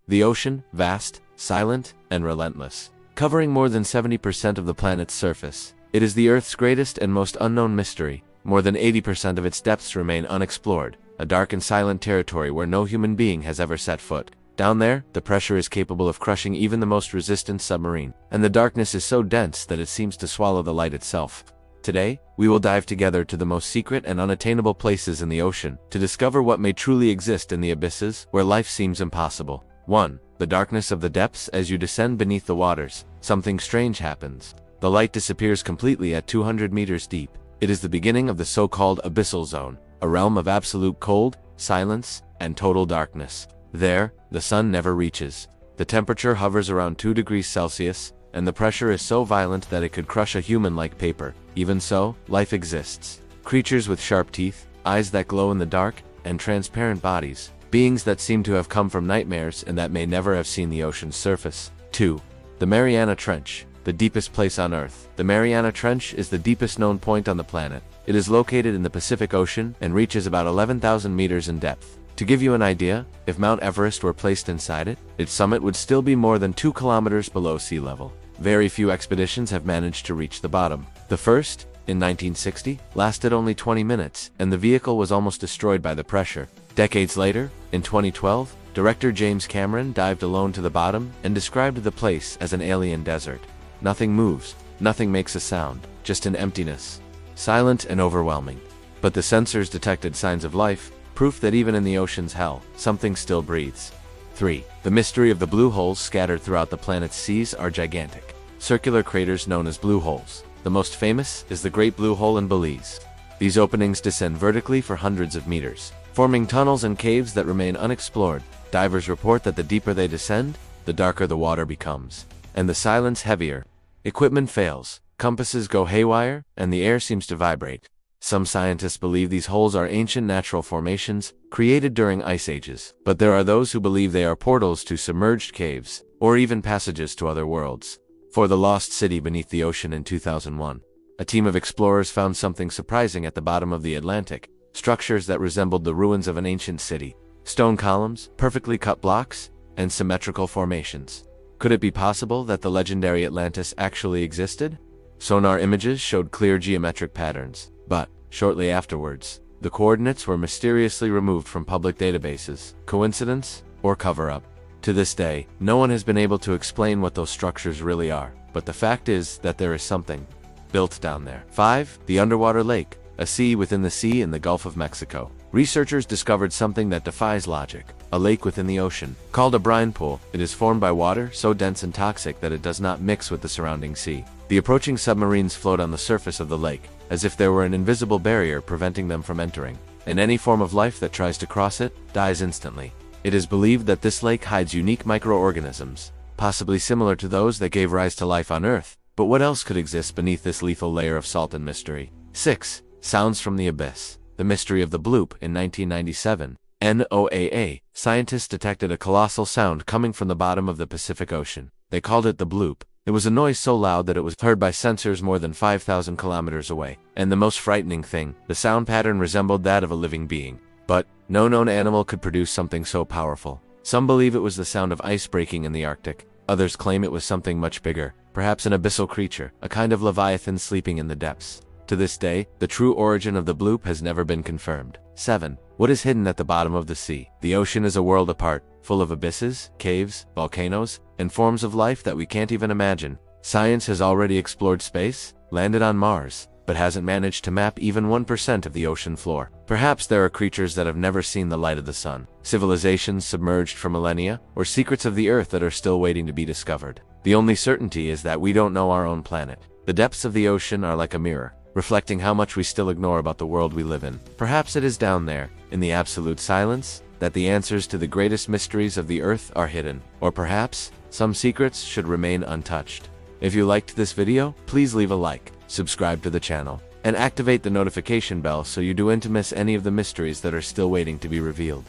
The ocean, vast, silent, and relentless, covering more than 70% of the planet's surface. It is the Earth's greatest and most unknown mystery. More than 80% of its depths remain unexplored, a dark and silent territory where no human being has ever set foot. Down there, the pressure is capable of crushing even the most resistant submarine, and the darkness is so dense that it seems to swallow the light itself. Today, we will dive together to the most secret and unattainable places in the ocean to discover what may truly exist in the abysses where life seems impossible. 1. The darkness of the depths. As you descend beneath the waters, something strange happens. The light disappears completely at 200 meters deep. It is the beginning of the so-called abyssal zone, a realm of absolute cold, silence, and total darkness. There, the sun never reaches. The temperature hovers around 2 degrees Celsius, and the pressure is so violent that it could crush a human like paper. Even so, life exists. Creatures with sharp teeth, eyes that glow in the dark, and transparent bodies. Beings that seem to have come from nightmares and that may never have seen the ocean's surface. 2. The Mariana Trench, the deepest place on Earth. The Mariana Trench is the deepest known point on the planet. It is located in the Pacific Ocean and reaches about 11,000 meters in depth. To give you an idea, if Mount Everest were placed inside it, its summit would still be more than 2 kilometers below sea level. Very few expeditions have managed to reach the bottom. The first, in 1960, lasted only 20 minutes, and the vehicle was almost destroyed by the pressure. Decades later, in 2012, director James Cameron dived alone to the bottom and described the place as an alien desert. Nothing moves, nothing makes a sound, just an emptiness. Silent and overwhelming. But the sensors detected signs of life, proof that even in the ocean's hell, something still breathes. 3. The mystery of the blue holes scattered throughout the planet's seas are gigantic. Circular craters known as blue holes. The most famous is the Great Blue Hole in Belize. These openings descend vertically for hundreds of meters, forming tunnels and caves that remain unexplored. Divers report that the deeper they descend, the darker the water becomes, and the silence heavier. Equipment fails, compasses go haywire, and the air seems to vibrate. Some scientists believe these holes are ancient natural formations, created during ice ages, but there are those who believe they are portals to submerged caves, or even passages to other worlds. For the lost city beneath the ocean in 2001, a team of explorers found something surprising at the bottom of the Atlantic, structures that resembled the ruins of an ancient city. Stone columns, perfectly cut blocks, and symmetrical formations. Could it be possible that the legendary Atlantis actually existed? Sonar images showed clear geometric patterns, but, shortly afterwards, the coordinates were mysteriously removed from public databases. Coincidence or cover-up? To this day, no one has been able to explain what those structures really are, but the fact is that there is something built down there. 5. The underwater lake, a sea within the sea in the Gulf of Mexico. Researchers discovered something that defies logic. A lake within the ocean. Called a brine pool, it is formed by water so dense and toxic that it does not mix with the surrounding sea. The approaching submarines float on the surface of the lake, as if there were an invisible barrier preventing them from entering, and any form of life that tries to cross it dies instantly. It is believed that this lake hides unique microorganisms, possibly similar to those that gave rise to life on Earth. But what else could exist beneath this lethal layer of salt and mystery? 6. Sounds from the abyss. The mystery of the bloop. In 1997, NOAA scientists detected a colossal sound coming from the bottom of the Pacific Ocean. They called it the bloop. It was a noise so loud that it was heard by sensors more than 5,000 kilometers away. And the most frightening thing, the sound pattern resembled that of a living being. But no known animal could produce something so powerful. Some believe it was the sound of ice breaking in the Arctic. Others claim it was something much bigger, perhaps an abyssal creature, a kind of leviathan sleeping in the depths. To this day, the true origin of the bloop has never been confirmed. 7. What is hidden at the bottom of the sea? The ocean is a world apart, full of abysses, caves, volcanoes, and forms of life that we can't even imagine. Science has already explored space, landed on Mars, but hasn't managed to map even 1% of the ocean floor. Perhaps there are creatures that have never seen the light of the sun, civilizations submerged for millennia, or secrets of the Earth that are still waiting to be discovered. The only certainty is that we don't know our own planet. The depths of the ocean are like a mirror, reflecting how much we still ignore about the world we live in. Perhaps it is down there, in the absolute silence, that the answers to the greatest mysteries of the Earth are hidden. Or perhaps, some secrets should remain untouched. If you liked this video, please leave a like, subscribe to the channel, and activate the notification bell so you don't miss any of the mysteries that are still waiting to be revealed.